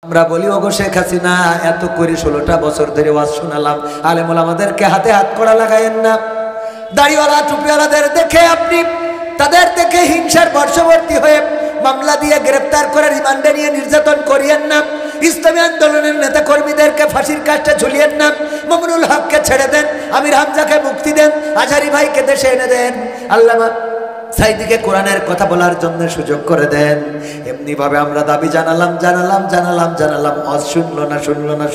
আমরা বলি ওগো শেখ হাসিনা এত করে 16টা বছর ধরে ওয়াজ শোনালাম, আলেম ওলামাদেরকে হাতে হাত কড়া লাগায়েন না। দাড়িওয়ালা টুপিওয়ালাদের দেখে আপনি তাদের দেখে হিংসার বর্ষবর্তী হয়ে মামলা দিয়ে গ্রেফতার করে রিমান্ডে নিয়ে নির্যাতন করিয়েন না। ইসলামী আন্দোলনের নেতা কর্মীদেরকে ফাঁসির কাস্টে ঝুলিয়েন না। মামুনুল হককে ছেড়ে দেন, আমির হামজাকে মুক্তি দেন, আজহারি ভাইকে দেশে এনে দেন, আল্লামা সাইদিকে কোরআনের কথা বলার জন্য সুযোগ করে দেন। এমনি ভাবে আমরা দাবি জানালাম জানালাম জানালাম জানালাম,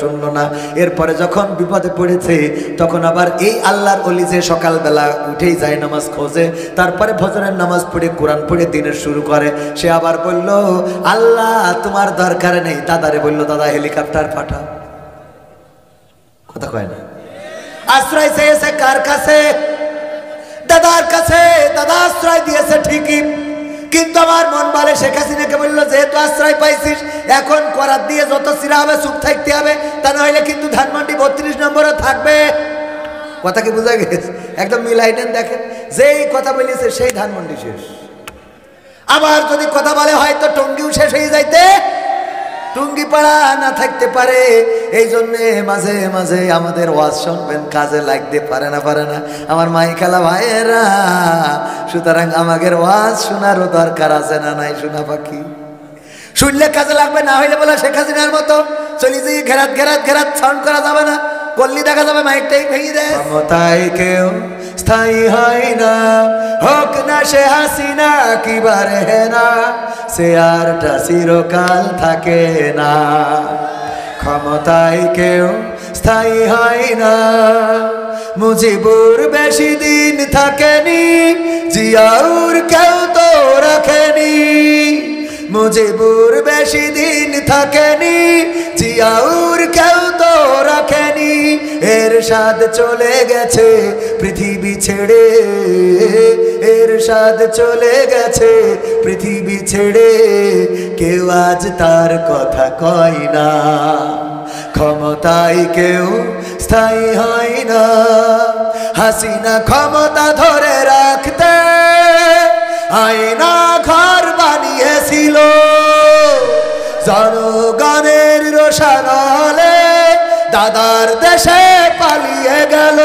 শুনলো না। এরপরে যখন বিপদে পড়েছে তখন আবার এই আল্লাহর ওলি যে সকালবেলা উঠেই যায় নামাজ খোঁজে, তারপরে ফজরের নামাজ পড়ে কোরআন পড়ে দিনের শুরু করে, সে আবার বলল আল্লাহ তোমার দরকার নেই। দাদারে বলল দাদা হেলিকপ্টার পাঠাও। কথা কয় না? আশ্রয় চেয়েছে কার কাছে? দাদার কাছে। দাদা আশ্রয় দিয়েছে ঠিকই, কিন্তু আমার মন বলে শেখ হাসিনাকে বললো যেহেতু আশ্রয় পাইছিস এখন করার দিয়ে যত চিরা হবে চুপ থাকতে হবে, তা নইলে কিন্তু ধানমন্ডি 32 নম্বরে থাকবে। কথা কি বোঝা গেছে? একদম মিলাই নেন, দেখেন যেই কথা বলেছে সেই ধানমন্ডি শেষ। আবার যদি কথা বলে হয়তো টঙ্গিও শেষ হয়ে যাইতে, টুঙ্গি পাড়া না থাকতে পারে। এই জন্যে মাঝে মাঝে আমাদের ওয়াজ শুনবেন, কাজে লাগতে পারে না আমার মাইকালা ভাইয়েরা। সুতরাং আমাদের ওয়াজ শোনারও দরকার আছে না নাই? শোনা পাখি শুনলে কাজে লাগবে, না হইলে বলে শেখ হাসিনার মতো চলি যে ঘেরাত ঘেরাত ঘেরাত সাউন্ড করা যাবে না, করলি দেখা যাবে মাইকটাই ভেঙে দেয়। ক্ষমতায় কেউ স্থায়ী হয় না, হোক না সে হাসিনা কিবারে না, সে আরটা চিরকাল থাকে না। ক্ষমতায় কেউ স্থায়ী হয় না, মুজিবুর বেশি দিন থাকেনি, জিয়াউর কেউ তো রাখেনি। মুজিবুর বেশি দিন থাকেনি, জিয়াউর কেউ তো রাখেনি। এরশাদ চলে গেছে পৃথিবী ছেড়ে, এরশাদ চলে গেছে পৃথিবী ছেড়ে, কেউ আজ তার কথা কয় না। ক্ষমতায় কেউ স্থায়ী হয় না, হাসিনা ক্ষমতা ধরে রাখতে আয়না ঘর বানিয়েছিল, জনগণের রোশানলে দাদার দেশে পালিয়ে গেল।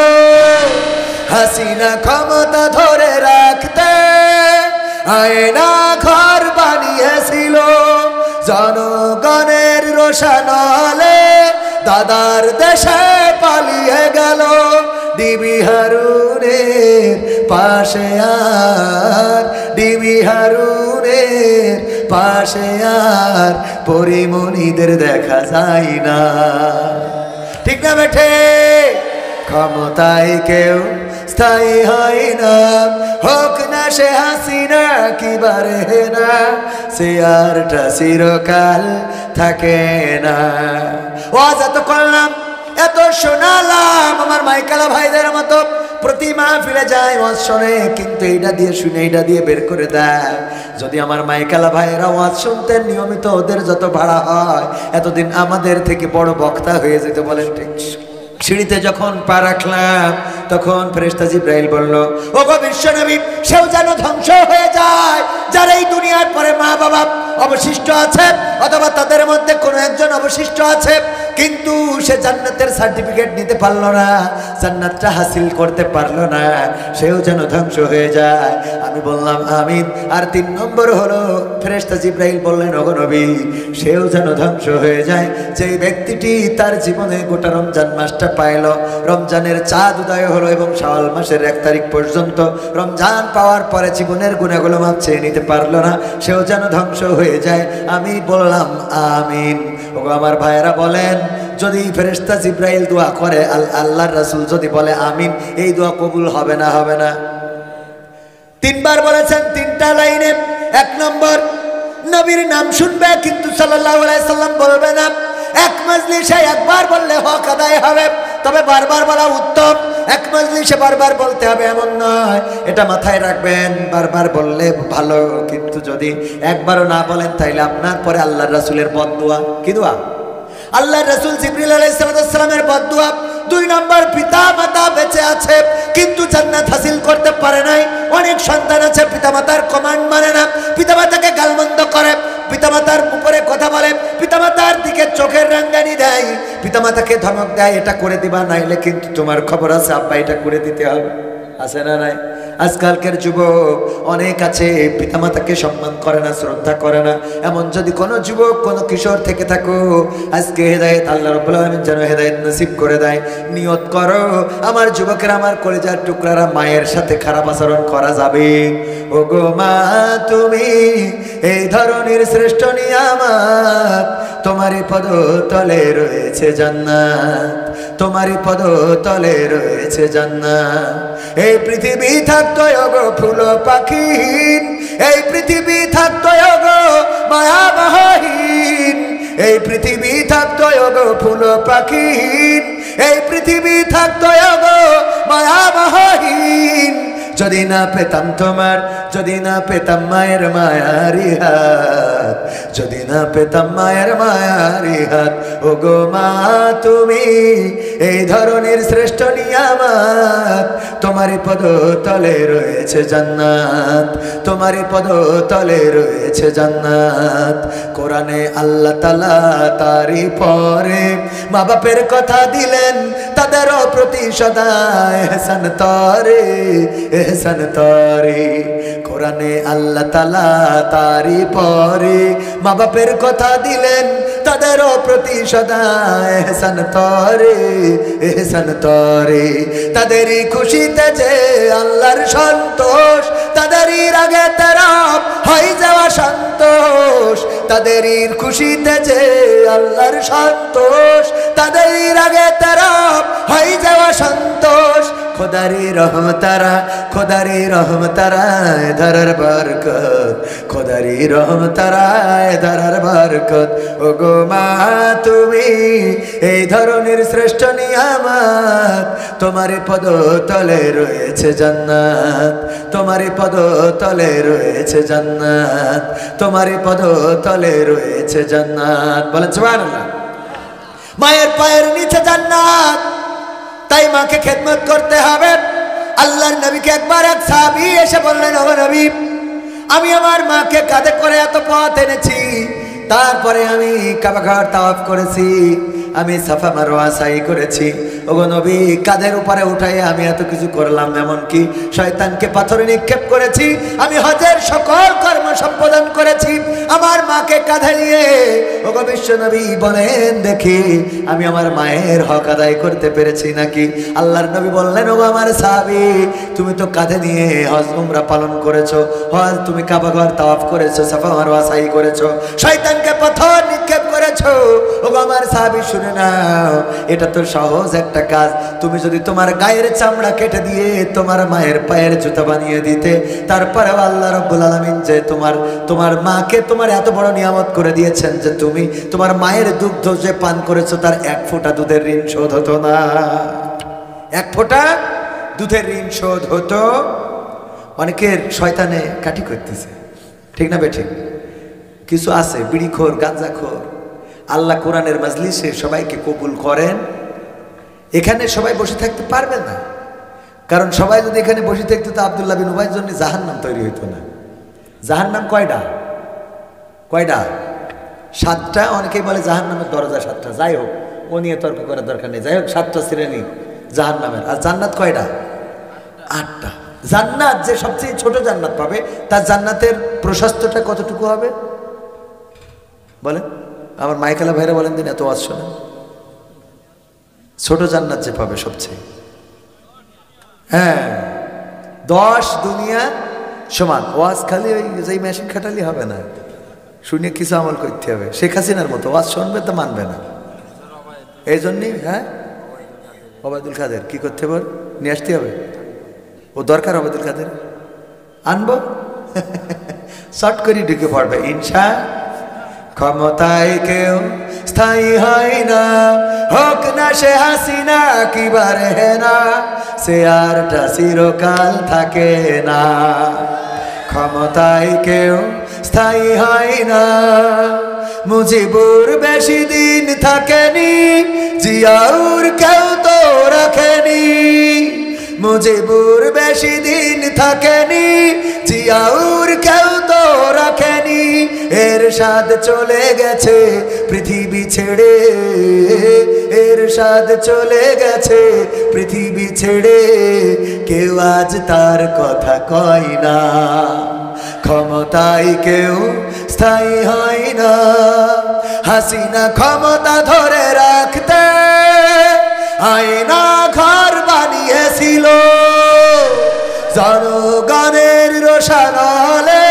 হাসিনা ক্ষমতা ধরে রাখতে আয়না ঘর বানিয়েছিল, জনগণের রোশানলে দাদার দেশে পালিয়ে গেল। ডিবি হারুনের পাশে আর, ডিবি হারুনের পাশে আর পরিমণিদের দেখা যায় না। ঠিক না বেঠে? ক্ষমতায় কেউ স্থায়ী হয় না, হোক না সে হাসিনা কিবারে না, সে আরটা চিরকাল থাকে না। ওয়াজ এত করলাম, এত শোনালাম, আমার মাইকালা ভাইদের মতো প্রতি মাহফিলে যায় ওয়াজ শোনে, কিন্তু এইটা দিয়ে শুনে এইটা দিয়ে বের করে দেয়। যদি আমার মাইকালা ভাইয়েরা ওয়াজ শুনতেন নিয়মিত, ওদের যত ভাড়া হয় এতদিন আমাদের থেকে বড় বক্তা হয়ে যেত। বলেন ঠিক? সিঁড়িতে যখন পা রাখলাম তখন ফেরেশতা জিবরাইল বলল ওগো বিশ্বনবী, সেও যেন ধ্বংস হয়ে যায় যার এই দুনিয়ার পরে মা বাবা অবশিষ্ট আছে, অথবা তাদের মধ্যে কোনো একজন অবশিষ্ট আছে, কিন্তু সে জান্নাতের সার্টিফিকেট নিতে পারলো না, জান্নাতটা হাসিল করতে পারলো না, সেও যেন ধ্বংস হয়ে যায়। আমি বললাম আমিন। আর 3 নম্বর হলো ফেরেশতা জিবরাইল বললেন ওগো নবী, সেও যেন ধ্বংস হয়ে যায় যে ব্যক্তিটি তার জীবনে গোটা রমজান মাসটা পাইল, রমজানের চাঁদ উদয় হলো এবং শাওয়াল মাসের 1 তারিখ পর্যন্ত রমজান পাওয়ার পরে জীবনের গুনাহগুলো মাপ চেয়ে নিতে পারলো না, সেও যেন ধ্বংস হয়ে যায়। আমি বললাম আমিন। ওগো আমার ভাইয়েরা বলেন, যদি ফেরেশতা জিবরাইল দোয়া করে, আল্লাহর রাসূল যদি বলে আমিন, এই দোয়া কবুল হবে না? হবে না? 3 বার বলেছেন 3টা লাইনে। 1 নম্বর, নবীর নাম শুনবে কিন্তু সাল্লাল্লাহু আলাইহি সাল্লাম বলবে না। 1 মজলিসে একবার বললে হক আদায় হবে, তবে বারবার বলা উত্তম। 1 মজলিসে বারবার বলতে হবে এমন নয়, এটা মাথায় রাখবেন। বারবার বললে ভালো, কিন্তু যদি একবারও না বলেন তাইলে আপনার পরে আল্লাহর রাসূলের বদদুয়া। কি দোয়া? আল্লাহর রাসূল জিবরিল আলাইহিস সালামের বদদুয়া। 2 নম্বর, পিতা মাতা বেঁচে আছে কিন্তু জান্নাত হাসিল করতে পারে নাই। অনেক সন্তান আছে পিতামাতার কমান্ড মানে না, পিতামাতাকে গালমন্দ করে, পিতামাতার উপরে কথা বলে, পিতামাতার দিকে চোখের রাঙ্গানি দেয়, পিতামাতাকে ধমক দেয়, এটা করে দিবা নাইলে কিন্তু তোমার খবর আছে, আব্বা এটা করে দিতে হবে। আছে না নাই? আজকালকার যুবক অনেক আছে পিতামাতাকে সম্মান করে না, শ্রদ্ধা করে না। এমন যদি কোনো যুবক কোনো কিশোর থেকে থাকো, আজকে হেদায়েত আল্লাহ রাব্বুল আলামিন যেন হেদায়েত নসিব করে দেয়। নিয়ত করো আমার যুবকেরা, আমার কলিজার টুকরারা, মায়ের সাথে খারাপ আচরণ করা যাবে? ওগো মা তুমি এই ধরনের শ্রেষ্ঠ নিয়ামত, তোমারই পদ তলে রয়েছে জান্নাত, তোমারই পদ তলে রয়েছে জান্নাত। এই পৃথিবী থাকতো ওগো ফুল পাখিহীন, এই পৃথিবী থাকতো ওগো মায়ামহীন, এই পৃথিবী থাকতো ওগো ফুল পাখিহীন, এই পৃথিবী থাকতো ওগো মায়ামহীন। যদি না পেতাম তোমার, যদি না পেতাম মায়ের মায়ারি হাত, যদি না পেতাম মায়ের মায়ারি হাত, ওগো মা তুমি এই ধরনের শ্রেষ্ঠ নিয়ামত, তোমারই পদ তলে রয়েছে জান্নাত, তোমারই পদ তলে রয়েছে জান্নাত। কোরআনে আল্লাহ তাআলা তারই পরে মা বাপের কথা দিলেন, তাদেরও প্রতি সদা এহসান তরে, এহসান তরে। কোরআনে আল্লাহ তাআলা তারই পরে মা বাপের কথা দিলেন, তাদেরও প্রতি সদা এহসান তরে, এহসান তরে। তাদেরই খুশিতে যে আল্লাহর সন্তোষ, তাদেরই রাগে তারাপ হয়ে যাওয়া সন্তোষ, তাদেরই খুশিতে যে আল্লাহর সন্তোষ, তাদেরই রাগে তারাপ হয়ে যাওয়া সন্তোষ। খোদারি রহমতারা, খোদারি রহমতারায় ধরার বরকত, খোদারি রহমতারায় ধরার বরকত। ওগো মা তুমি এই ধরনের শ্রেষ্ঠ নিয়ামত, তোমারই পদ তলে রয়েছে জান্নাত, তোমারই পদ তলে রয়েছে জান্নাত, তোমারই পদ তলে রয়েছে জান্নাত। বলেন সুবহানাল্লাহ। মায়ের পায়ের নিচে জান্নাত, তাই মাকে খেদমত করতে হবে। আল্লাহর নবীকে একবার এক সাহাবী এসে বললেন, ওগো নবী, আমি আমার মাকে কাঁধে করে এত পথ এনেছি, তারপরে আমি কাবা ঘর তাওয়াফ করেছি, আমি সাফা মারওয়া সাই করেছি, ওগো নবী কাঁধের উপরে উঠাই আমি এত কিছু করলাম, এমনকি শয়তানকে পাথরে নিক্ষেপ করেছি, আমি হজের সকল কর্ম সম্পাদন করেছি, আমার মাকে কাঁধে নিয়ে ওগো বিশ্ব নবী বলেন দেখি আমি আমার মায়ের হক আদায় করতে পেরেছি নাকি? আল্লাহর নবী বললেন, ওগো আমার সাহাবী, তুমি তো কাঁধে নিয়ে হজ উমরা পালন করেছো, হজ তুমি কাবা ঘর তাওয়াফ করেছো, সাফা মারওয়া সাই করেছো, শয়তানকে পাথর নিক্ষেপ করেছো। ওগো আমার সাহাবী শুনে নাও, এটা তো সহজ একটা কাজ। তুমি যদি তোমার গায়ের চামড়া কেটে দিয়ে তোমার মায়ের পায়ের জুতা বানিয়ে দিতে, তারপরে আল্লাহ রাব্বুল আলামিন যে তোমার মাকে তোমার এত বড় নিয়ামত করে দিয়েছেন যে তুমি তোমার মায়ের দুগ্ধ যে পান করেছো তার এক ফোঁটা দুধের ঋণ শোধ হতো না, এক ফোঁটা দুধের ঋণ শোধ হতো। অনেকের শয়তানে কাঠি করতেছে, ঠিক না বেঠিক? কিছু আছে বিড়িখোর, গাঁজাখোর। আল্লাহ কোরআনের মাজলিসে সবাইকে কবুল করেন, এখানে সবাই বসে থাকতে পারবে না, কারণ সবাই যদি এখানে বসে থাকতো তো আব্দুল্লাহ বিন উবাইর জন্য জাহান্নাম তৈরি হইতো না। জাহান্নাম কয়টা? কয়টা? 7টা। অনেকেই বলে জাহান্নামের দরজা 7টা। যাই হোক, ও নিয়ে তর্ক করার দরকার নেই। যাই হোক, 7টা শ্রেণী জাহান্নামের। আর জান্নাত কয়টা? 8টা। জান্নাত যে সবচেয়ে ছোট জান্নাত পাবে, তার জান্নাতের প্রশস্তটা কতটুকু হবে বলেন? আমার মাইকেলা ভাইরা বলেন দিন, এত ওয়াজ শোনেন। ছোট জান্নাত যে পাবে সবচেয়ে, হ্যাঁ, 10 দুনিয়া সমান। ওয়াজ খালি ওই যেই মেশিন খাটালি হবে না, শুনে কিছু আমল করতে হবে। শেখ হাসিনার মতো ওয়াজ শুনবে তো মানবে না, এই জন্যই। হ্যাঁ, ওবায়দুল কাদের কি করতে হবে? নিয়ে আসতে হবে। ও দরকার ওবায়দুল কাদের আনবো, শর্ট করে ঢুকে পড়বে ইনশা। ক্ষমতায় কেউ স্থায়ী হয় না, হোক না সে হাসিনা কি বারে না, সে আরটা চিরকাল থাকে না। ক্ষমতায় কেউ স্থায়ী হয় না, মুজিবুর বেশি দিন থাকেনি, জিয়াউর কেউ তো রাখেনি। মুজিবুর বেশি দিন থাকেনি, জিয়াউর কেউ তো রাখেনি। এরশাদ চলে গেছে পৃথিবী ছেড়ে, এরশাদ চলে গেছে পৃথিবী ছেড়ে, কেউ আজ তার কথা কয় না। ক্ষমতায় কেউ স্থায়ী হয় না, হাসিনা ক্ষমতা ধরে রাখতে আয়না ঘর বানিয়েছিল, জনগণের রোশানলে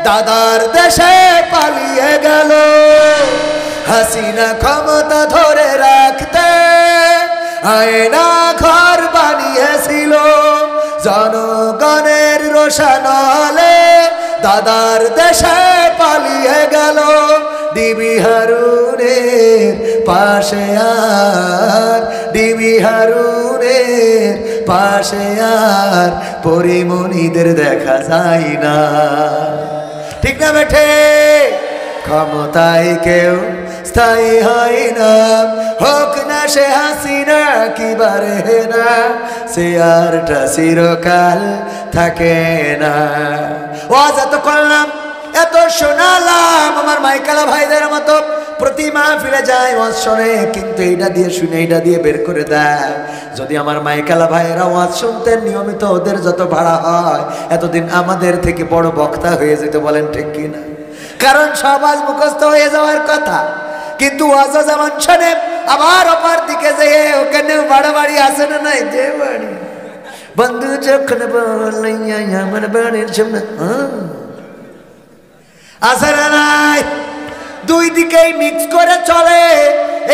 দাদার দেশে পালিয়ে গেল। হাসিনা ক্ষমতা ধরে রাখতে আয়না ঘর বানিয়েছিল, জনগণের রোশানলে দাদার দেশে পালিয়ে গেল। ডিবি হারুনের পাশে আর, ডিবি হারুনের পাশে আর পরিমণিদের দেখা যায় না। ঠিক না বেঠে? ক্ষমতায় কেউ স্থায়ী হয় না, হোক না সে হাসিনা কিবারে না, সে আরটা চিরকাল থাকে না। ওয়াজ এত করলাম, এত শোনালাম, আমার মাইকালা ভাইদের মতো প্রতি মাহফিলে যায় ওয়াজ শোনে, কিন্তু এইটা দিয়ে শুনে এইটা দিয়ে বের করে দেয়। যদি আমার মাইকালা ভাইয়েরা ওয়াজ শুনতেন নিয়মিত, ওদের যত ভাড়া হয় এতদিন আমাদের থেকে বড় বক্তা হয়ে যেত। বলেন ঠিক কিনা? কারণ সব আজ মুখস্থ হয়ে যাওয়ার কথা, কিন্তু ওয়াজ যেমন শোনে আবার অপর দিকে যেয়ে ওখানে বাড়াবাড়ি আসে না, নাই যে বাড়ি বন্ধু যখন বলাইয়া আমার বাড়ির সামনে আসে না, নাই দুই দিকেই মিক্স করে চলে।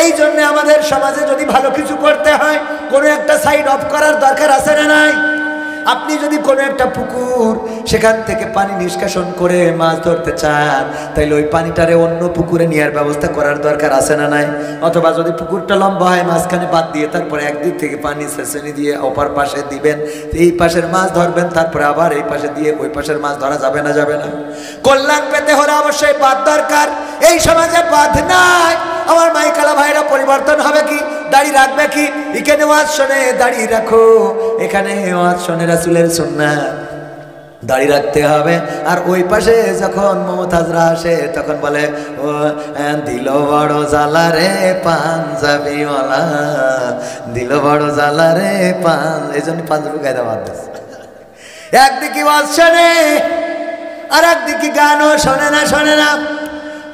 এই জন্য আমাদের সমাজে যদি ভালো কিছু করতে হয় কোনো একটা সাইড অফ করার দরকার আছে না নাই? আপনি যদি কোনো একটা পুকুর সেখান থেকে পানি নিষ্কাশন করে মাছ ধরতে চান, তাইলে ওই পানিটারে অন্য পুকুরে নেওয়ার ব্যবস্থা করার দরকার আছে না নাই? অথবা যদি পুকুরটা লম্বা হয় মাঝখানে বাদ দিয়ে তারপরে একদিক থেকে পানি সেচনি দিয়ে অপর পাশে দিবেন, এই পাশের মাছ ধরবেন, তারপরে আবার এই পাশে দিয়ে ওই পাশের মাছ ধরা যাবে না? যাবে না? কল্যাণ পেতে হলে অবশ্যই বাদ দরকার। এই সমাজে বাদ নাই। আমার মাইকালা ভাইরা পরিবর্তন হবে কি? দাড়ি রাখবে কি? এখানে ওয়াজ শোনে দাড়ি রাখো, এখানে ওয়াজ শোনে রাসূলের সুন্নাত, দাড়ি রাখতে হবে। আর ওই পাশে যখন মমতাজরা আসে তখন বলে ও দিল বড় জ্বালা রে পাঞ্জাবিওয়ালা, দিল বড় জ্বালা রে পান, এই জন্য পাঞ্জাবি গায়ে বাদ দিচ্ছে। একদিকে ওয়াজ শোনে আর একদিকে গানও শোনে না, শোনে না।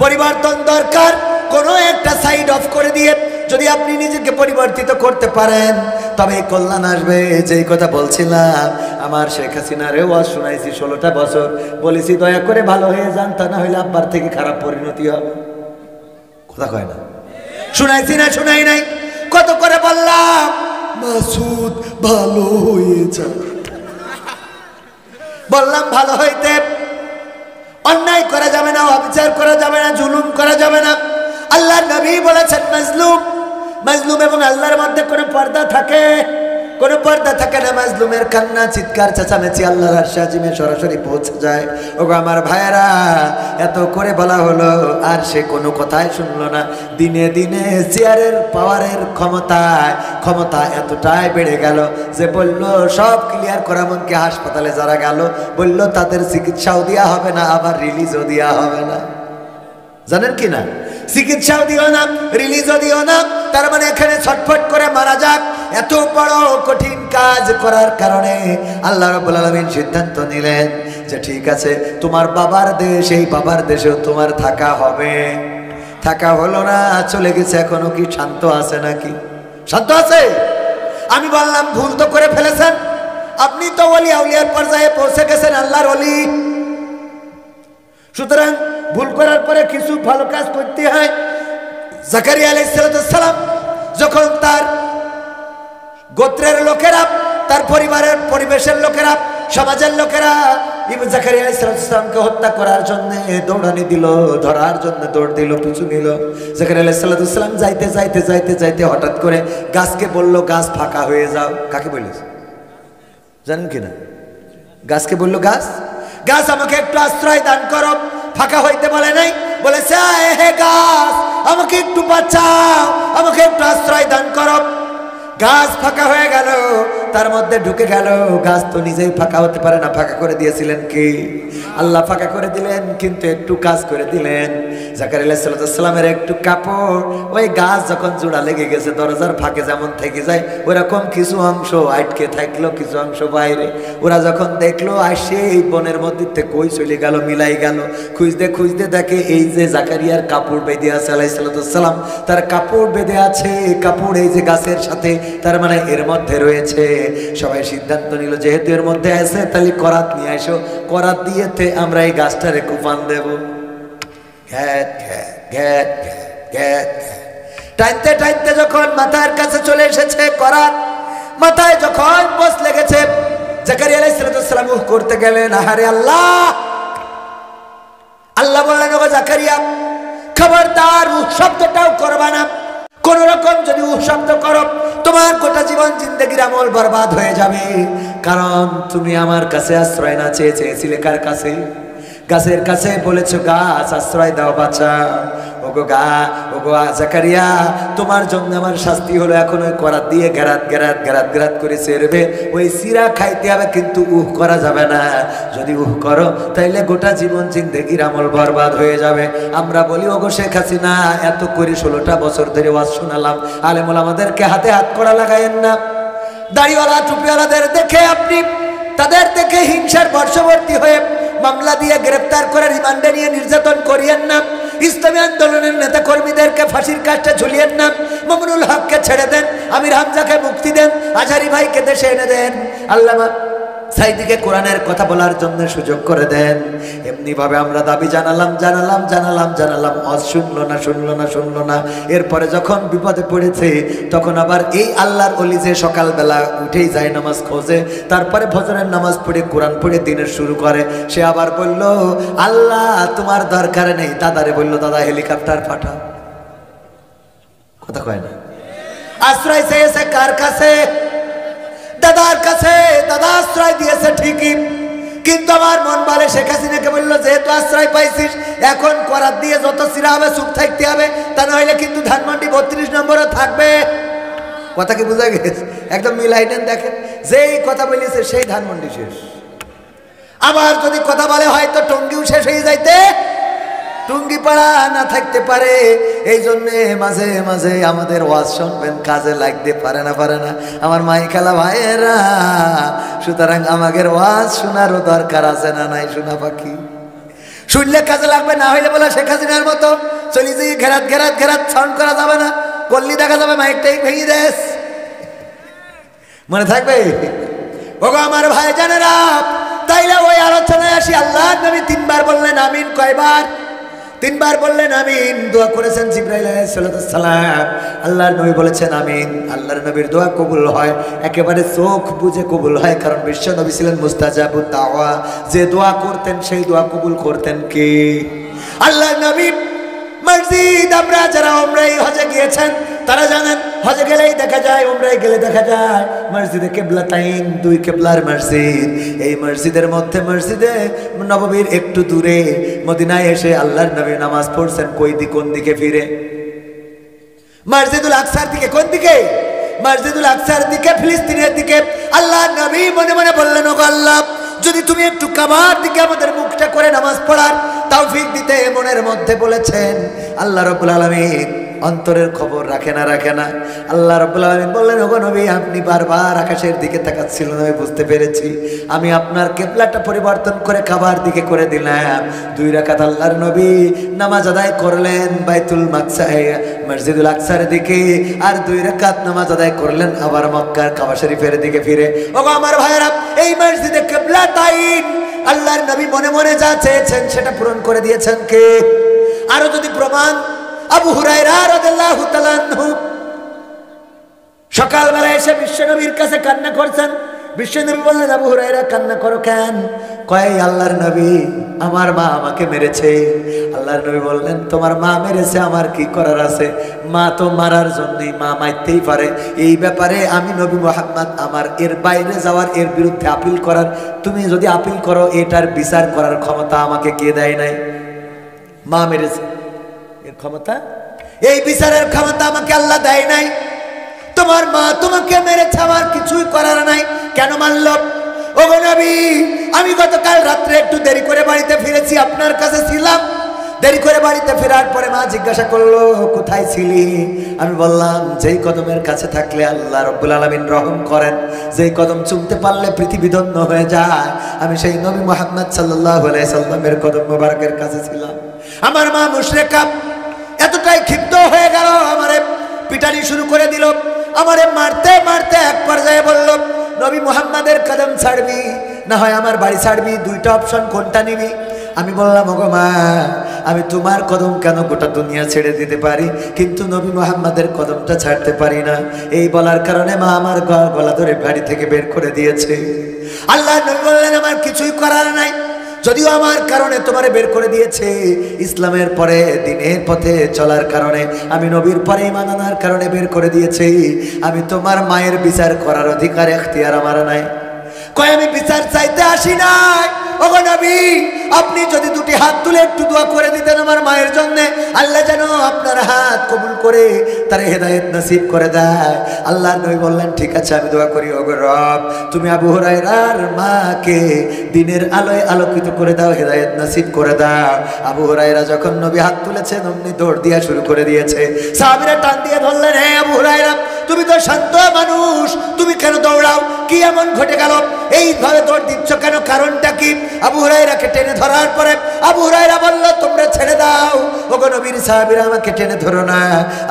পরিবর্তন দরকার। কোনো একটা সাইড অফ করে দিয়ে যদি আপনি নিজেকে পরিবর্তিত করতে পারেন তবে কল্যাণ আসবে। যেই কথা বলছিলাম, আমার শেখ হাসিনারে ওয়াজ শোনাইছি 16টা বছর, বলেছি দয়া করে ভালো হয়ে যান, তা না হইলে আব্বার থেকে খারাপ পরিণতি হবে। কথা কয় না? শুনাইছি না শুনাই নাই? কত করে বললাম মাসুদ ভালো হয়ে যা, বললাম ভালো হইতে। অন্যায় করা যাবে না, অবিচার করা যাবে না, জুলুম করা যাবে না। আল্লাহর নবী বলেছেন মাজলুম, মাজলুম এবং আল্লাহর মধ্যে কোনো পর্দা থাকে? কোনো পর্দা থাকে না। মাজলুমের কান্না, চিৎকার, চেঁচামেচি আল্লাহর আরশে আজিমে সরাসরি পৌঁছে যায়। ওগো আমার ভাইয়েরা, এত করে বলা হলো আর সে কোনো কথাই শুনলো না। দিনে দিনে চেয়ারের পাওয়ারের ক্ষমতা এতটাই বেড়ে গেল যে বলল সব ক্লিয়ার করা, এমনকি হাসপাতালে যারা গেল বলল তাদের চিকিৎসাও দেওয়া হবে না, আবার রিলিজও দেওয়া হবে না। জানেন কি না? চিকিৎসাও দিও না, রিলিজও দিও না, তার মানে এখানে ছটফট করে মারা যাক। এত বড় কঠিন কাজ করার কারণে আল্লাহ রাব্বুল আলামিন সিদ্ধান্ত নিলেন যে ঠিক আছে, তোমার বাবার দেশ, এই বাবার দেশেও তোমার থাকা হবে। থাকা হলো না, চলে গেছে। এখনো কি শান্ত আছে নাকি? শান্ত আছে? আমি বললাম ভুল তো করে ফেলেছেন, আপনি তো ওলি আউলিয়ার পর্যায়ে পৌঁছে গেছেন, আল্লাহর ওলি। সুতরাং ভুল করার পরে কিছু ভালো কাজ করতে হয়। জাকারিয়া আলাইহিস সালাম যখন তার গোত্রের লোকেরা, তার পরিবারের পরিবেশের লোকেরা, সমাজের লোকেরা জাকারিয়া আলাইহিস সালামকে হত্যা করার জন্য দৌড়ানি দিল, ধরার জন্য দৌড় দিল, পিছু নিল। জাকারিয়া আলাইহিস সালাম যাইতে যাইতে যাইতে যাইতে হঠাৎ করে গাছকে বলল গাছ ফাঁকা হয়ে যাও। কাকে বলিস জানেন কিনা? গাছকে বলল গাছ, গাছ আমাকে একটু আশ্রয় দান করো। ফাঁকা হইতে বলে নাই, বলেছে হে গাছ আমাকে একটু বাঁচাও, আমাকে একটু আশ্রয় দান করো। গাছ ফাঁকা হয়ে গেল। তার মধ্যে ঢুকে গেল। গাছ তো নিজেই ফাঁকা হতে পারে না, ফাঁকা করে দিয়েছিলেন কি আল্লাহ? ফাঁকা করে দিলেন, কিন্তু একটু কাজ করে দিলেন। জাকারিয়া আলাইহিস সালামের একটু কাপড় ওই গাছ যখন জোড়া লেগে গেছে, দরজার ফাঁকে যেমন থেকে যায় ওরকম কিছু অংশ আটকে থাকলো, কিছু অংশ বাইরে। ওরা যখন দেখলো আসে এই বনের মধ্যে কই চলে গেল, মিলাই গেল। খুঁজতে খুঁজতে দেখে এই যে জাকারিয়ার কাপড় বেঁধে আছে আলাইহিস সালাম, তার কাপড় বেঁধে আছে, কাপড় এই যে গাছের সাথে, তার মানে এর মধ্যে রয়েছে। সবাই সিদ্ধান্ত নিল যেহেতু এর মধ্যে আছে তাহলে করাত নিয়ে আসো, করাত দিয়েতে আমরা এই গাছটারে কুপান দেব। ঘ্যাট ঘ্যাট ঘ্যাট ঘ্যাট টাইনতে টাইনতে যখন মাথার কাছে চলে এসেছে করাত, মাথায় যখন বস লেগেছে, জাকারিয়া আলাইহিস সালাম উহ করতে গেলেন। আহারে আল্লাহ, আল্লাহ বললেন ওগো জাকারিয়া, খবরদার উহ শব্দটাও করবা না। কোন রকম যদি উহ শব্দ করো তোমার গোটা জীবন জিন্দেগির আমল বরবাদ হয়ে যাবে। কারণ তুমি আমার কাছে আশ্রয় না চেয়েছিলে কার কাছে? গাছের কাছে বলেছো গাছ আশ্রয় দাও, বাঁচা। ওগো জাকারিয়া, তোমার জন্য আমার শাস্তি হলো এখন ওই করাত দিয়ে গেরাত গেরাত গেরাত গেরাত করে চেরবে, ওই সিরা খাইতে হবে, কিন্তু উহ করা যাবে না। যদি উহ করো তাইলে গোটা জীবন জিন্দেগির আমল বরবাদ হয়ে যাবে। আমরা বলি ওগো শেখ হাসিনা, এত করে 16টা বছর ধরে ওয়াজ শোনালাম, আলেমুল আমাদেরকে হাতে হাত করা লাগায়েন না। দাড়িওয়ালা টুপিওয়ালাদের দেখে আপনি তাদের দেখে হিংসার বর্ষবর্তী হয়ে মামলা দিয়ে গ্রেফতার করে রিমান্ডে নিয়ে নির্যাতন করিয়েন না। ইসলামী আন্দোলনের নেতা কর্মীদেরকে ফাঁসির কাস্টে ঝুলিয়েন না। মামুনুল হককে ছেড়ে দেন, আমির হামজাকে মুক্তি দেন, আজহারি ভাইকে দেশে এনে দেন, আল্লামা সাইদিকে কোরআনের কথা বলার জন্য সুযোগ করে দেন। এমনি ভাবে আমরা দাবি জানালাম, শুনলো না। এরপরে যখন বিপদে পড়েছে তখন আবার এই আল্লাহর ওলি যে সকালবেলা উঠেই যায় নামাজ খোঁজে, তারপরে ফজরের নামাজ পড়ে কোরআন পড়ে দিনের শুরু করে, সে আবার বলল আল্লাহ তোমার দরকার নেই। দাদারে বলল দাদা হেলিকপ্টার পাঠাও। কথা কয় না? আশ্রয় চেয়েছে কার কাছে? দাদার কাছে। দাদা আশ্রয় দিয়েছে ঠিকই, কিন্তু আমার মন বলে শেখ হাসিনাকে বললো যেহেতু আশ্রয় পাইছিস এখন করাত দিয়ে যত চিরা হবে চুপ থাকতে হবে, তা নইলে কিন্তু ধানমন্ডি 32 নম্বরে থাকবে। কথা কি বোঝা গেছে? একদম মিলাই নেন, দেখেন যেই কথা বলেছে সেই ধানমন্ডি শেষ। আবার যদি কথা বলে হয়তো টঙ্গিও শেষ হয়ে যাইতে, টুঙ্গি পাড়া না থাকতে পারে। এই জন্যে মাঝে মাঝে আমাদের ওয়াজ শুনবেন, কাজে লাগতে পারে না আমার মাই খেলা ভাইয়েরা। সুতরাং আমাদের ওয়াজ শোনারও দরকার আছে না নাই? শোনা পাখি শুনলে কাজে লাগবে, না হইলে বলে শেখ হাসিনার মতো চলি যে ঘেরাত ঘেরাত ঘেরাত সাউন্ড করা যাবে না, করলি দেখা যাবে মাইকটাই ভেঙে দেশ। মনে থাকবে? ওগো আমার ভাই জানেরা, তাইলে ওই আলোচনায় আসি। আল্লাহ নবী 3 বার বললেন আমিন। কয়বার? 3 বার বললেন আমিন। দোয়া করেছেন জিবরাইল আলাইহিস সালাম, আল্লাহর নবী বলেছেন আমিন। আল্লাহর নবীর দোয়া কবুল হয়, একেবারে চোখ বুঝে কবুল হয়, কারণ বিশ্ব নবী ছিলেন মুস্তাজাবুদ দাওয়া। যে দোয়া করতেন সেই দোয়া কবুল করতেন কে? আল্লাহর নবী। মসজিদ আমরা যারা উমরায় হজে গিয়েছেন তারা জানেন, হজে গেলেই দেখা যায়, উমরায় গেলে দেখা যায় মসজিদে কিবলাতাইন, 2 কিবলার মসজিদ। এই মসজিদের মধ্যে মসজিদে নববীর একটু দূরে মদিনায় এসে আল্লাহর নবী নামাজ পড়ছেন কোন দিকে ফিরে? মসজিদুল আকসার দিকে। কোন দিকে? মসজিদুল আকসার দিকে, ফিলিস্তিনের দিকে। আল্লাহর নবী মনে মনে বললেন ওগো আল্লাহ, যদি তুমি একটু কাবার দিকে আমাদের মুখটা করে নামাজ পড়ার তৌফিক দিতে। মনের মধ্যে বলেছেন। আল্লাহ রাব্বুল আলামিন অন্তরের খবর রাখে না আল্লাহ রাব্বুল আলামিন বললেন ওগো নবী, আপনি বারবার আকাশের দিকে তাকাচ্ছিলেন, আমি বুঝতে পেরেছি। আমি আপনার কিবলাটা পরিবর্তন করে কাবার দিকে করে দিলাম। 2 রাকাত আল্লাহর নবী নামাজ আদায় করলেন বাইতুল মাকসায় মসজিদুল আকসার দিকে, আর 2 রাকাত নামাজ আদায় করলেন আবার মক্কার কাবা শরীফের দিকে ফিরে। ওগো আমার ভাইরা, এই মসজিদে কিবলাতাইন আল্লাহর নবী মনে মনে যা চেয়েছেন সেটা পূরণ করে দিয়েছেন কে? আরো যদি প্রমাণ, আবু হুরায়রা রাদিয়াল্লাহু তাআলা আনহু সকালবেলা এসে বিশ্বনবীর কাছে কান্না করছেন। বিশ্বনবী বললেন আবু হুরায়রা কান্না করো কেন? কয় আল্লাহর নবী আমার মা আমাকে মেরেছে। আল্লাহর নবী বললেন তোমার মা মেরেছে, আমার কি করার আছে? মা তো মারার জন্যই, মা মারতেই পারে। এই ব্যাপারে আমি নবী মুহাম্মদ আমার এর বাইরে যাওয়ার, এর বিরুদ্ধে আপিল করার, তুমি যদি আপিল করো এটার বিচার করার ক্ষমতা আমাকে কে দেয় নাই? মা মেরেছে এর ক্ষমতা, এই বিচারের ক্ষমতা আমাকে আল্লাহ দেয় নাই। তো তোমার মা তোমাকে মেরেছে, আমার কিছুই করার নাই, কেন মারল? ওগো নবী, আমি গতকাল রাত্রে একটু দেরি করে বাড়িতে ফিরেছি, আপনার কাছে ছিলাম। দেরি করে বাড়িতে ফেরার পরে মা জিজ্ঞাসা করলো কোথায় ছিলি? আমি বললাম যেই কদমের কাছে থাকলে আল্লাহ রাব্বুল আলামিন রহম করেন, যেই কদম চুমতে পারলে পৃথিবী ধন্য হয়ে যায়, আমি সেই নবী মুহাম্মদ সাল্লাল্লাহু আলাইহি সাল্লামের কদম মোবারকের কাছে ছিলাম। আমার মা মুশরিকা এতটাই ক্ষিপ্ত হয়ে গেল, আমারে পিটানি শুরু করে দিল। আমারে মারতে মারতে এক পর্যায়ে বলল, নবী মুহাম্মাদের কদম ছাড়বি না হয় আমার বাড়ি ছাড়বি, দুইটা অপশন, কোনটা নিবি? আমি বললাম ওগো মা, আমি তোমার কদম কেন গোটা দুনিয়া ছেড়ে দিতে পারি, কিন্তু নবী মুহাম্মাদের কদমটা ছাড়তে পারি না। এই বলার কারণে মা আমার গলা ধরে বাড়ি থেকে বের করে দিয়েছে। আল্লাহ নবী বললেন আমার কিছুই করার নাই, যদিও আমার কারণে তোমারে বের করে দিয়েছে, ইসলামের পরে দিনের পথে চলার কারণে, আমি নবীর পরে ঈমান আনার কারণে বের করে দিয়েছে। আমি তোমার মায়ের বিচার করার অধিকার এখতিয়ার আমার নাই। কয় আমি বিচার চাইতে আসি নাই, ওগো নবী আপনি যদি দুটি হাত তুলে একটু দোয়া করে দিতেন আমার মায়ের জন্য, আল্লাহ যেন আপনার হাত কবুল করে তার হেদায়েত নসিব করে দেয়। আল্লাহর নবী বললেন ঠিক আছে আমি দোয়া করি, ওগো রব তুমি আবু হুরায়রার মাকে দিনের আলোয় আলোকিত করে দাও, হেদায়েত নসিব করে দাও। আবু হুরায়রা যখন নবী হাত তুলেছেন অমনি দৌড় দিয়া শুরু করে দিয়েছে। সাহাবীরা টান দিয়ে ধরলেন, হে আবু হুরায়রা তুমি তো শান্ত মানুষ, তুমি কেন দৌড়াও, কি এমন ঘটে গেল, এইভাবে দৌড় দিচ্ছ কেন, কারণটা কি? আবু হুরায়রাকে টেনে ধরার পরে আবু হুরায়রা বলল তোমরা ছেড়ে দাও, ওগো নবীর সাহাবীরা আমাকে টেনে ধরো না,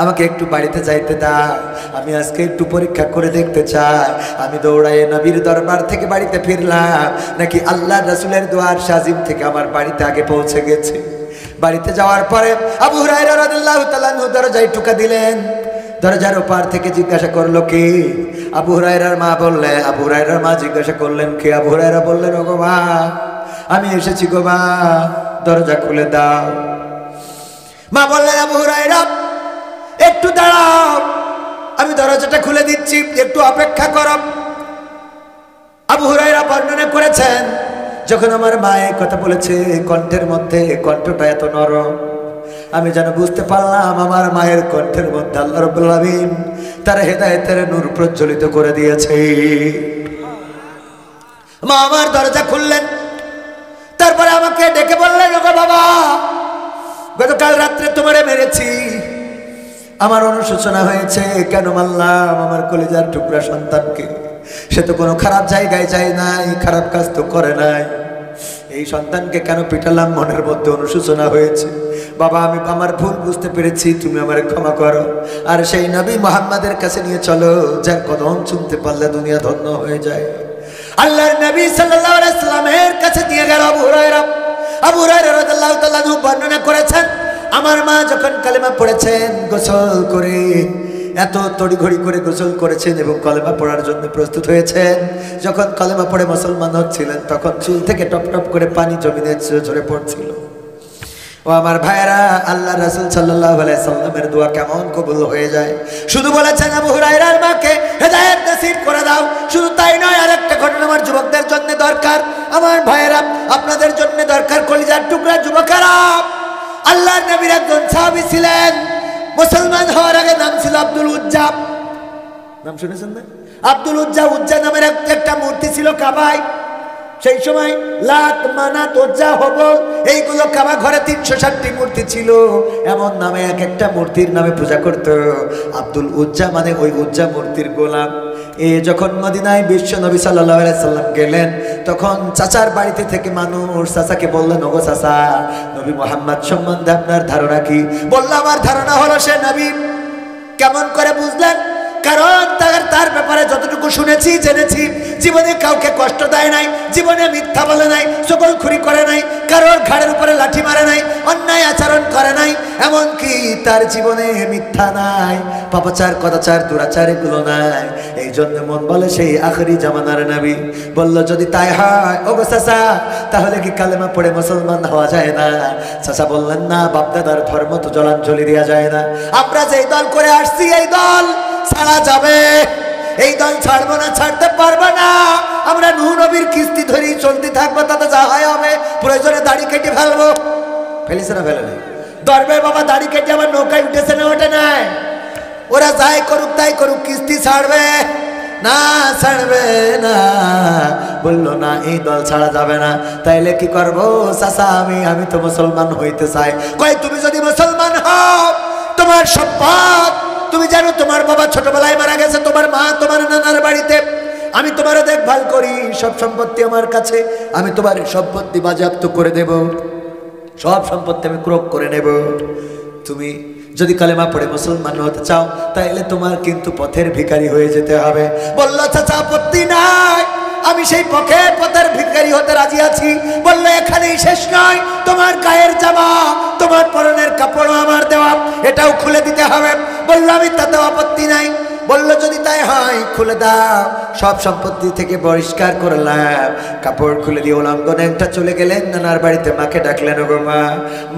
আমাকে একটু বাড়িতে যাইতে দাও, আমি আজকে একটু পরীক্ষা করে দেখতে চাই আমি দৌড়ায় নবীর দরবার থেকে বাড়িতে ফিরলাম নাকি আল্লাহ রাসূলের দুয়ার শাজিম থেকে আমার বাড়িতে আগে পৌঁছে গেছে। বাড়িতে যাওয়ার পরে আবু হুরায়রা রাদিয়াল্লাহু তাআলা দরজায় টোকা দিলেন। দরজার ওপার থেকে জিজ্ঞাসা করলো কে? আবু হুরায়রার মা বললে, আবু হুরায়রার মা জিজ্ঞাসা করলেন কে? আবু হুরায়রা বললেন ওগো মা আমি এসেছি গো মা, দরজা খুলে দাও। মা বললেন আবু হুরায়রা একটু দাঁড়াও, আমি দরজাটা খুলে দিচ্ছি, একটু অপেক্ষা করো। আবু হুরায়রা বর্ণনা করেছেন যখন আমার মা এই কথা বলেছে কণ্ঠের মধ্যে, কণ্ঠটা এত নরম, আমি যেন বুঝতে পারলাম আমার মায়ের কণ্ঠের মধ্যে আল্লাহ রাব্বুল আলামিন তার হেদায়েতের নূর প্রজ্বলিত করে দিয়েছে। মা আমার দরজা খুললেন, তারপরে আমাকে ডেকে বললেন ওগো বাবা গতকাল রাত্রে তোমারে মেরেছি, আমার অনুশোচনা হয়েছে, কেন মারলাম আমার কলিজার টুকরা সন্তানকে, সে তো কোনো খারাপ জায়গায় যায় নাই, খারাপ কাজ তো করে নাই, এই সন্তানকে কেন পিটালাম, মনের মধ্যে অনুশোচনা হয়েছে। বাবা আমি আমার ভুল বুঝতে পেরেছি, তুমি আমারে ক্ষমা করো, আর সেই নবী মুহাম্মাদের কাছে নিয়ে চলো যার কদম শুনতে পারলে দুনিয়া ধন্য হয়ে যায়। আল্লাহর নবী সাল্লাল্লাহু আলাইহি সাল্লামের কাছে দিয়ে গেল আবু হুরায়রা। আবু হুরায়রা রাদিয়াল্লাহু তাআলা বর্ণনা করেছেন আমার মা যখন কালেমা পড়েছেন গোসল করে, এত তড়িঘড়ি করে গোসল করেছেন এবং কলেমা পড়ার জন্য প্রস্তুত হয়েছেন, যখন কলেমা পড়ে মুসলমান হচ্ছিলেন তখন চুল থেকে টপ টপ করে পানি জমিনে ঝরে পড়ছিল। ও আমার ভাইরা আল্লাহ রাসূল সাল্লাল্লাহু আলাইহি সাল্লামের দোয়া কেমন কবুল হয়ে যায়। শুধু বলেছেন আবু হুরায়রার মাকে হেদায়েত নসিব করে দাও, শুধু তাই নয় আরেকটা ঘটনা আমার যুবকদের জন্য দরকার, আমার ভাইরা আপনাদের জন্য দরকার, কলিজার টুকরা যুবকেরা। আল্লাহর নবীর একজন সাহাবী ছিলেন, মুসলমান হওয়ার আগে নাম ছিল আব্দুল উজ্জা, নাম শুনেছেন না? আব্দুল উজ্জা, উজ্জা নামের একটা মূর্তি ছিল কাবায়। সেই সময় লাত মানাত উজ্জা হবল এইগুলো কাবা ঘরে 360টি মূর্তি ছিল, এমন নামে এক একটা মূর্তির নামে পূজা করত। আব্দুল উজ্জা মানে ওই উজ্জা মূর্তির গোলাম। যখন মদিনায় বিশ্ব নবী সাল্লাল্লাহু আলাইহি সাল্লাম গেলেন তখন চাচার বাড়িতে থেকে মানুষ চাচাকে বললেন ওগো চাচা নবী মুহাম্মদ সম্বন্ধে আপনার ধারণা কি? বলল আমার ধারণা হলো সে নবী। কেমন করে বুঝলেন? কারণ তার ব্যাপারে যতটুকু শুনেছি জেনেছি, জীবনে কাউকে কষ্ট দেয় নাই, জীবনে মিথ্যা বলে নাই, চগলখুরি করে নাই, কারোর ঘাড়ের উপরে লাঠি মারে নাই, অন্যায় আচরণ করে নাই, এমনকি তার জীবনে মিথ্যা নাই, পাপাচার কদাচার দুরাচার এগুলো নাই। এই জন্য মন বলে সেই আখেরি জামানার নবী। বলল যদি তাই হয় ওগো চাচা তাহলে কি কালেমা পড়ে মুসলমান হওয়া যায় না? চাচা বললেন না, বাপদাদার ধর্ম তো জলাঞ্জলি দেওয়া যায় না, আমরা যেই দল করে আসছি এই দল ছাড়া যাবে, এই দল ছাড়বো না, ছাড়তে পারবো না, আমরা নূহ নবীর কিস্তি ধরেই চলতে থাকবো, তাতে যা হয় হবে, প্রয়োজনে দাড়ি কেটে ফেলবো। ফেলিছে না ফেলে নাই? দরবের বাবা দাড়ি কেটে আবার নৌকায় উঠেছে না ওঠে নাই? ওরা যাই করুক তাই করুক, কিস্তি ছাড়বে না, ছাড়বে না। বলল না, এই দল ছাড়া যাবে না। তাইলে কি করবো চাচা? আমি তো মুসলমান হইতে চাই। কয়, তুমি যদি মুসলমান হও, তোমার সম্পদ, তুমি জানো তোমার বাবা ছোটবেলায় মারা গেছে, তোমার মা তোমার নানার বাড়িতে, আমি তোমার দেখভাল করি, সব সম্পত্তি আমার কাছে, আমি তোমার সম্পত্তি বাজেয়াপ্ত করে দেব, সব সম্পত্তি আমি ক্রোক করে নেব। তুমি যদি কালেমা পড়ে মুসলমান হতে চাও, তাইলে তোমার কিন্তু পথের ভিখারি হয়ে যেতে হবে। বলল, চাচা আপত্তি নাই, আমি সেই পথের ভিখারি হতে রাজি আছি। বলল, এখানেই শেষ নয়, তোমার গায়ের জামা, তোমার পরনের কাপড়ও আমার দেওয়া, এটাও খুলে দিতে হবে। বলল, আমি তাতেও আপত্তি নাই। বলল, যদি তাই হয় খুলে দাও। সব সম্পত্তি থেকে বহিষ্কার করলাম, কাপড় খুলে দিয়ে উলঙ্গনে একটা চলে গেলেন নানার বাড়িতে। মাকে ডাকলেন, ওগো মা।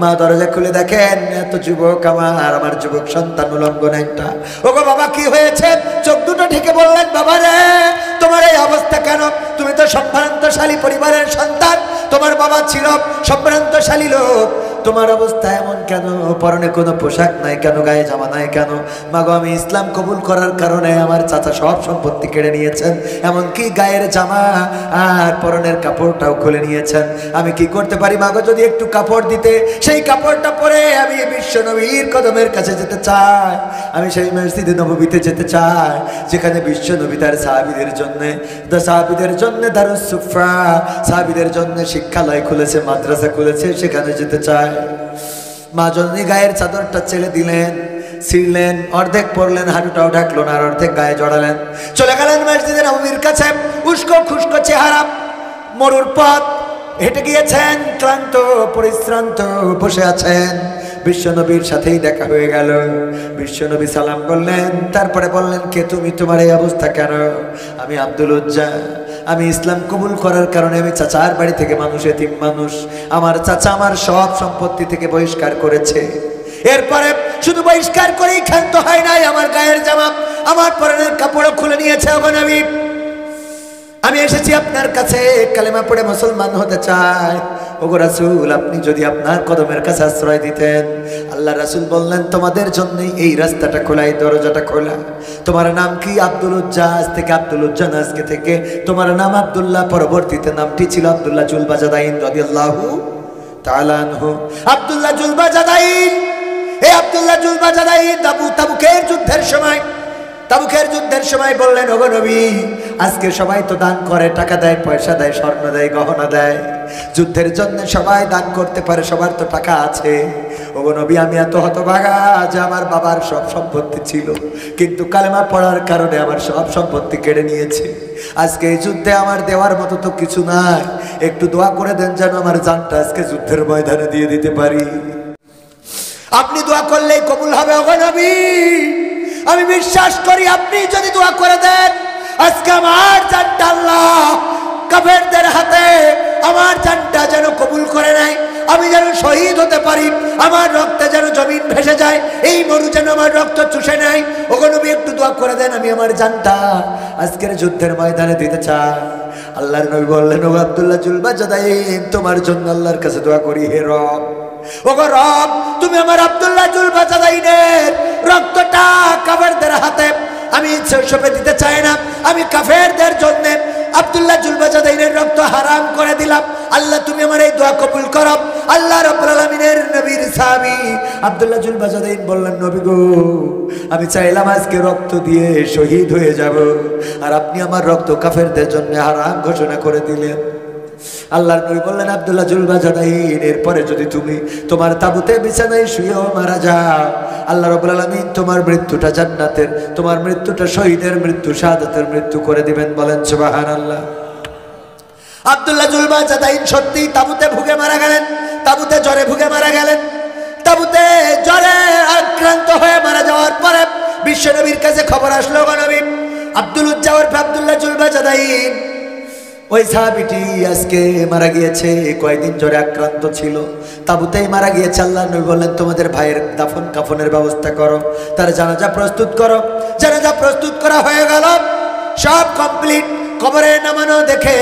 মা দরজা খুলে দেখেন এত যুবক, আমার যুবক সন্তান উলঙ্গনে একটা। ওগো বাবা, কি হয়েছে? চোখ দুটো ঢেকে বললেন, বাবা রে, তোমার এই অবস্থা কেন? তুমি তো সম্ভ্রান্তশালী পরিবারের সন্তান, তোমার বাবা ছিল সম্ভ্রান্তশালী লোক, তোমার অবস্থা এমন কেন? পরনে কোনো পোশাক নাই কেন? গায়ে জামা নাই কেন? মাগো, আমি ইসলাম কবুল করার কারণে আমার চাচা সব সম্পত্তি কেড়ে নিয়েছেন, এমনকি গায়ের জামা আর পরনের কাপড়টাও খুলে নিয়েছেন। আমি কি করতে পারি মাগো? যদি একটু কাপড় দিতে, সেই কাপড়টা পরে আমি বিশ্ব নবীর কদমের কাছে যেতে চাই, আমি সেই মসজিদে নববীতে যেতে চাই, যেখানে বিশ্ব নবী তার সাহাবীদের জন্য দারুস সুফরা, সাহাবীদের জন্য শিক্ষালয় খুলেছে, মাদ্রাসা খুলেছে, সেখানে যেতে চায়। মা জননী গায়ের চাদরটা ছেড়ে দিলেন, ছিঁড়লেন, অর্ধেক পরলেন, হাঁটুটাও ঢাকলো না, আর অর্ধেক গায়ে জড়ালেন, চলে গেলেন মসজিদে নববীর কাছে। উস্কো খুস্কো চেহারা, মরুর পথ হেঁটে গিয়েছেন, ক্লান্ত পরিশ্রান্ত বসে আছেন। বিশ্বনবীর সাথেই দেখা হয়ে গেল। বিশ্বনবী সালাম করলেন, তারপরে বললেন, কে তুমি? তোমার এই অবস্থা কেন? আমি আব্দুল উজ্জা, আমি ইসলাম কবুল করার কারণে আমি চাচার বাড়ি থেকে মানুষ, এতিম মানুষ, আমার চাচা আমার সব সম্পত্তি থেকে বহিষ্কার করেছে। এরপরে শুধু বহিষ্কার করেই ক্ষান্ত হয় নাই, আমার গায়ের জামা, আমার পরনের কাপড়ও খুলে নিয়েছে। ওগো নবী, আমি এসেছি আপনার কাছে, কালেমা পড়ে মুসলমান হতে চাই। ওগো রাসূল, আপনি যদি আপনার কদমের কাছে আশ্রয় দিতেন। আল্লাহ রাসূল বললেন, তোমাদের জন্যই এই রাস্তাটা খোলা, এই দরজাটা খোলা। তোমার নাম কি? আব্দুল উজ্জা। আজ থেকে আব্দুল উজ্জা না, আজকে থেকে তোমার নাম আব্দুল্লাহ। পরবর্তীতে নামটি ছিল আব্দুল্লাহ জুলবাজাদাইন রাদিয়াল্লাহু তাআলা আনহু। আব্দুল্লাহ জুলবাজাদাইন, এই আব্দুল্লাহ জুলবাজাদাইন তাবুকের যুদ্ধের সময় বললেন, ওগো নবী, আজকে সবাই তো দান করে, টাকা দেয়, পয়সা দেয়, স্বর্ণ দেয়, গহনা দেয়, যুদ্ধের জন্য সবাই দান করতে পারে, সবার তো টাকা আছে। ওগো নবী, আমি এত হতভাগা যে আমার বাবার সব সম্পত্তি ছিল, কিন্তু কালেমা পড়ার কারণে আমার সব সম্পত্তি কেড়ে নিয়েছে। আজকে এই যুদ্ধে আমার দেওয়ার মতো তো কিছু নাই, একটু দোয়া করে দেন যেন আমার জানটা আজকে যুদ্ধের ময়দানে দিয়ে দিতে পারি। আপনি দোয়া করলেই কবুল হবে। ওগো নবী, আমি বিশ্বাস করি আপনি যদি দোয়া করে দেন, আজকে আমার জানটা আল্লাহ কাফেরদের হাতে আমার জানটা যেন কবুল করে নেয়, আমি যেন শহীদ হতে পারি, আমার রক্তে যেন জমিন ভেসে যায়, এই মরু যেন আমার রক্ত চুষে নেয়। ওগো নবী, একটু দোয়া করে দেন, আমি আমার জানটা আজকের যুদ্ধের ময়দানে দিতে চাই। আল্লাহর নবী বললেন, ও আব্দুল্লাহ জুলবাজাদাইন, তোমার জন্য আল্লাহর কাছে দোয়া করি, হে রব, ওগো রব, তুমি আমার আব্দুল্লাহ জুলবাজাদাইনের রক্তটা কাফেরদের হাতে আমি সঁপে দিতে চাই না, আমি কাফেরদের জন্য আব্দুল্লাহ জুলবাজাদাইনের রক্ত হারাম করে দিলাম। আল্লাহ, তুমি আমার এই দোয়া কবুল করো। আল্লাহ রাব্বুল আলামিনের নবীর সাহাবী আব্দুল্লাহ জুলবাজাদাইন বললেন, নবী গো, আমি চাইলাম আজকে রক্ত দিয়ে শহীদ হয়ে যাব, আর আপনি আমার রক্ত কাফেরদের জন্য হারাম ঘোষণা করে দিলেন। আল্লাহর নবী বললেন, আব্দুল্লাহ জুলবাজাদাইন, এরপরে যদি তুমি তোমার তাবুতে বিছানায় শুয়েও মারা যাও, আল্লাহ রাব্বুল আলামিন তোমার মৃত্যুটা জান্নাতের, তোমার মৃত্যুটা শহীদের মৃত্যু, শাহাদাতের মৃত্যু করে দিবেন। বলেন সুবহানাল্লাহ। আব্দুল্লাহ জুলবাজাদাইন সত্যি তাবুতে ভুগে মারা গেলেন, তাবুতে জ্বরে ভুগে মারা গেলেন। তাবুতে জ্বরে আক্রান্ত হয়ে মারা যাওয়ার পরে বিশ্বনবীর কাছে খবর আসলো, গো নবী, আব্দুল উজ্জা ওরফে আব্দুল্লাহ জুলবাজাদাইন, ওই সাহাবীটি আজকে মারা গিয়েছে, কয়েকদিন জ্বরে আক্রান্ত ছিল, তাবুতেই মারা গিয়েছে। আল্লাহ নবী বললেন, তোমাদের ভাইয়ের দাফন কাফনের ব্যবস্থা করো, তার জানাজা প্রস্তুত করো। জানাজা প্রস্তুত করা হয়ে গেল, সব কমপ্লিট। কবরে নামানো দেখে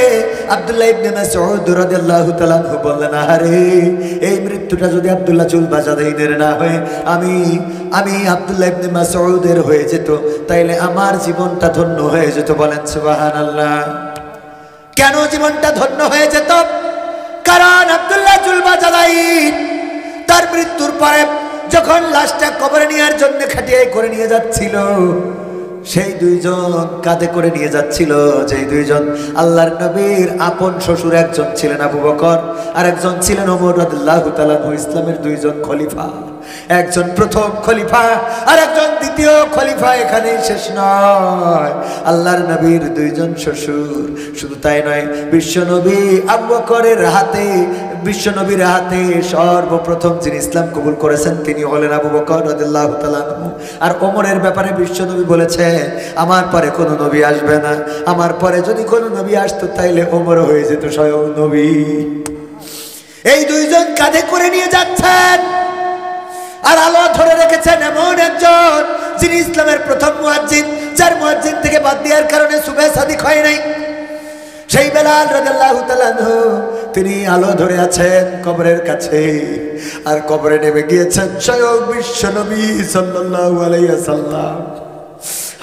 আব্দুল্লাহ ইবনে মাসউদ রাদিয়াল্লাহু তাআলা বললেন, আরে এই মৃত্যুটা যদি আব্দুল্লাহ জুলবাজাদাইনের না হয়ে আমি আব্দুল্লাহ ইবনে মাসউদের হয়ে যেত, তাইলে আমার জীবনটা ধন্য হয়ে যেত। বলেন সুবহানাল্লাহ। কেন জীবনটা ধন্য হয়ে যেত? কারণ আব্দুল্লাহ জুলবাজাদাইন তার মৃত্যুর পরে যখন লাশটা কবরে নেওয়ার জন্য খাটিয়ায় করে নিয়ে যাচ্ছিল, সেই দুইজন কাঁধে করে নিয়ে যাচ্ছিল, যেই দুইজন আল্লাহর নবীর আপন শ্বশুর, একজন ছিলেন আবু বকর আর একজন ছিলেন ওমর রাদিয়াল্লাহু তাআলা আনহু, ইসলামের দুইজন খলিফা, একজন প্রথম খলিফা আর একজন দ্বিতীয় খলিফা। এখানেই শেষ নয়, আল্লাহর নবীর দুইজন শ্বশুর। শুধু তাই নয়, বিশ্বনবী আবু বকরের হাতে, বিশ্বনবীর হাতে সর্বপ্রথম যিনি ইসলাম কবুল করেছেন তিনি হলেন আবু বকর রাদিয়াল্লাহু তাআলা আনহু। আর ওমরের ব্যাপারে বিশ্বনবী বলেছেন, আমার পরে কোনো নবী আসবে না, আমার পরে যদি কোনো নবী আসতো তাইলে ওমর হয়ে যেত স্বয়ং নবী। এই দুইজন কাঁধে করে নিয়ে যাচ্ছেন আর আলো ধরে রেখেছেন এমন একজন যিনি ইসলামের প্রথম মুয়াজ্জিন, যার মুয়াজ্জিন থেকে বাদ দেওয়ার কারণে সুবহ সাদিক হয় নাই, সেই বেলাল রাদিয়াল্লাহু তাআলা আনহু। তিনি আলো ধরে আছেন কবরের কাছে, আর কবরে নেমে গিয়েছেন স্বয়ং বিশ্বনবী সাল্লাল্লাহু আলাইহি ওয়াসাল্লাম।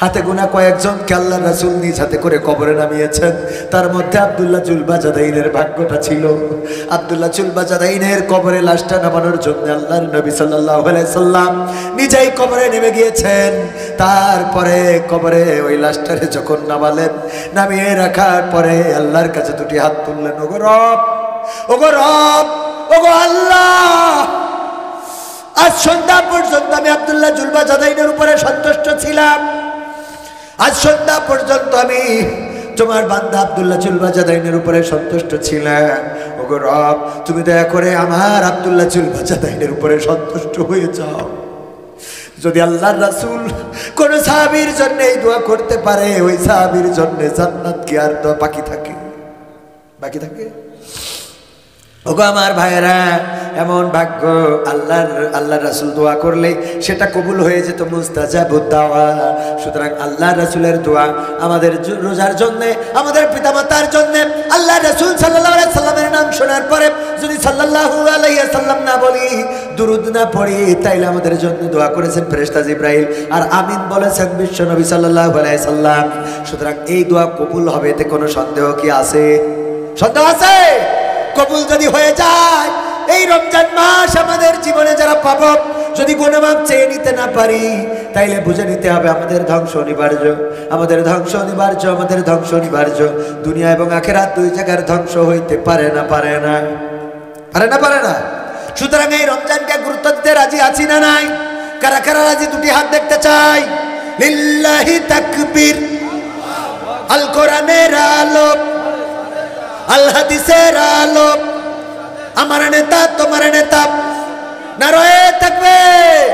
হাতে গোনা কয়েকজনকে আল্লাহর রাসূল নিজ হাতে করে কবরে নামিয়েছেন। তার মধ্যে আব্দুল্লাহ জুলবাজাদাইনের ভাগ্যটা ছিল। আব্দুল্লাহ জুলবাজাদাইনের কবরে লাশটা নামানোর জন্য আল্লাহর নবী সাল্লাল্লাহু আলাইহি সাল্লাম নিজেই কবরে নেমে গিয়েছেন। তারপরে কবরে ওই লাশটারে যখন নামালেন, নামিয়ে রাখার পরে আল্লাহর কাছে দুটি হাত তুললেন, ওগো রব, ওগো রব, ওগো আল্লাহ, আজ সন্ধ্যা পর্যন্ত আমি আব্দুল্লাহ জুলবাজাদাইনের উপরে সন্তুষ্ট ছিলাম, আজ সন্ধ্যা পর্যন্ত আমি তোমার বান্দা আব্দুল্লাহ জুলবাজাদাইনের উপরে সন্তুষ্ট ছিলাম। ওগো রব, তুমি দয়া করে আমার আব্দুল্লাহ জুলবাজাদাইনের উপরে সন্তুষ্ট হয়ে যাও। যদি আল্লাহর রাসূল কোন সাহাবীর জন্য এই দোয়া করতে পারে, ওই সাহাবীর জন্য জান্নাত কি আর দোয়া বাকি থাকে? বাকি থাকে? ওগো আমার ভাইয়েরা, এমন ভাগ্য, আল্লাহর রাসূল দোয়া করলে সেটা কবুল হয়ে যেত, মুস্তাজাবুদ দাওয়া। সুতরাং আল্লাহর রাসূলের দোয়া আমাদের রোজার জন্য, আমাদের পিতামাতার জন্য, আল্লাহর রাসূল সাল্লাল্লাহু আলাইহি সাল্লামের নাম শোনার পরে যদি সাল্লাল্লাহু আলাইহি সাল্লাম না বলি, দুরূদ না পড়ি, তাইলে আমাদের জন্য দোয়া করেছেন ফেরেশতা জিবরাইল, আর আমিন বলেছেন বিশ্বনবী সাল্লাল্লাহু আলাইহি সাল্লাম। সুতরাং এই দোয়া কবুল হবে এতে কোনো সন্দেহ কি আছে? সন্দেহ আছে? কবুল যদি হয়ে যায়, এই রমজান মাস আমাদের জীবনে যারা পাবো, যদি গুনাহ মাফ চেয়ে নিতে না পারি, তাইলে বুঝে নিতে হবে আমাদের ধ্বংস অনিবার্য, আমাদের ধ্বংস অনিবার্য, আমাদের ধ্বংস অনিবার্য। দুনিয়া এবং আখিরাত দুই জায়গার ধ্বংস হইতে পারে না, পারে না, পারে না, পারে না। সুতরাং এই রমজানকে গুরুত্ব দিতে রাজি আছি না নাই? কারা কারা রাজি? দুটি হাত দেখতে চাই। লিল্লাহি তাকবীর। আল কোরআনের আলো, আল হাদিসের আলো, আমার নেতা তোমার নেতা, নারায়ে তাকবীর।